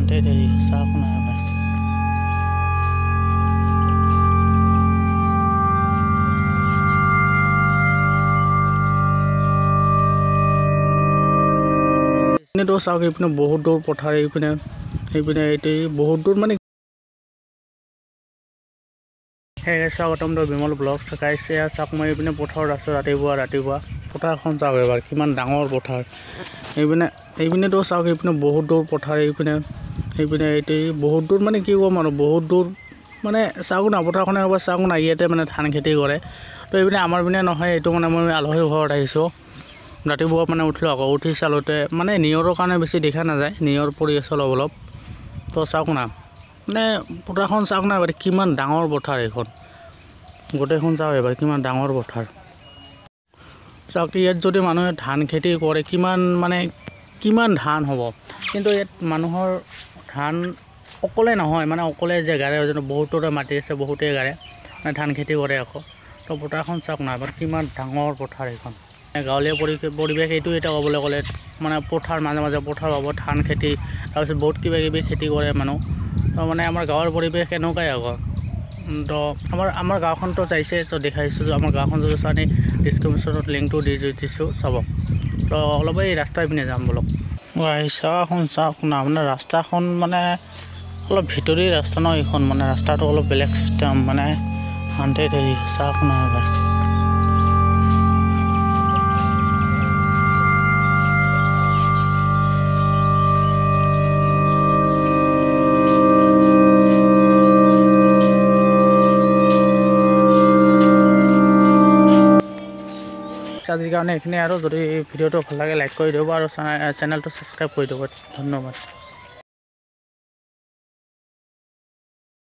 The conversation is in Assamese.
শান্তি দেৰি চাওক নাই এইপিনেতো চাওক এইপিনে বহুত দূৰ পথাৰ এইপিনে এইটো বহুত দূৰ মানে স্বাগতম দ বিমল ব্লগ চাইছে চাওক মই এইপিনে পথাৰত আছোঁ ৰাতিপুৱা পথাৰখন চাওক এবাৰ কিমান ডাঙৰ পথাৰ এইপিনেতো চাওক এইপিনে বহুত দূৰ পথাৰ এইপিনে এইটো বহুত দূৰ মানে কি ক'ম আৰু বহুত দূৰ মানে চাওক না পথাৰখনে এবাৰ চাওক না ইয়াতে মানে ধান খেতি কৰে তো এইপিনে আমাৰ পিনে নহয় এইটো মানে মই আলহীৰ ঘৰত আহিছোঁ ৰাতিপুৱা মানে উঠিলোঁ আকৌ উঠি চালোঁতে মানে নিয়ৰৰ কাৰণে বেছি দেখা নাযায় নিয়ৰ পৰি আছে অলপ তো চাওক না মানে পথাৰখন চাওক না এবাৰ কিমান ডাঙৰ পথাৰ এইখন গোটেইখন চাওক এবাৰ কিমান ডাঙৰ পথাৰ চাওক ইয়াত যদি মানুহে ধান খেতি কৰে কিমান ধান হ'ব কিন্তু ইয়াত মানুহৰ ধান অকলে নহয় মানে অকলে যে গাৰে বহুতৰে মাটি আছে বহুতেই গাৰে মানে ধান খেতি কৰে আকৌ তো পথাৰখন চাওক না এবাৰ কিমান ডাঙৰ পথাৰ এইখন গাঁৱলীয়া পৰিৱেশ এইটো এটা ক'বলৈ গ'লে মানে পথাৰ মাজে পথাৰ হ'ব ধান খেতি তাৰপিছত বহুত কিবা খেতি কৰে মানুহ তো মানে আমাৰ গাঁৱৰ পৰিৱেশ এনেকুৱাই আকৌ তো আমাৰ গাঁওখনতো চাইছে তো দেখাইছোঁ আমাৰ গাঁওখন যদি চাই ডিছক্ৰিপশ্যনত লিংকটো দি দিছোঁ চাব তো অলপ এই ৰাস্তাৰ পিনে যাম বলক চাওক না মানে ৰাস্তাখন মানে অলপ ভিতৰি ৰাস্তা ন এইখন মানে ৰাস্তাটো অলপ বেলেগ চিষ্টেম মানে শান্তি দেৰি চাওক না এবাৰ আজিৰ কাৰণে এইখিনি আৰু যদি ভিডিঅ'টো ভাল লাগে লাইক কৰি দিব আৰু চেনেলটো ছাবস্ক্ৰাইব কৰি দিব ধন্যবাদ।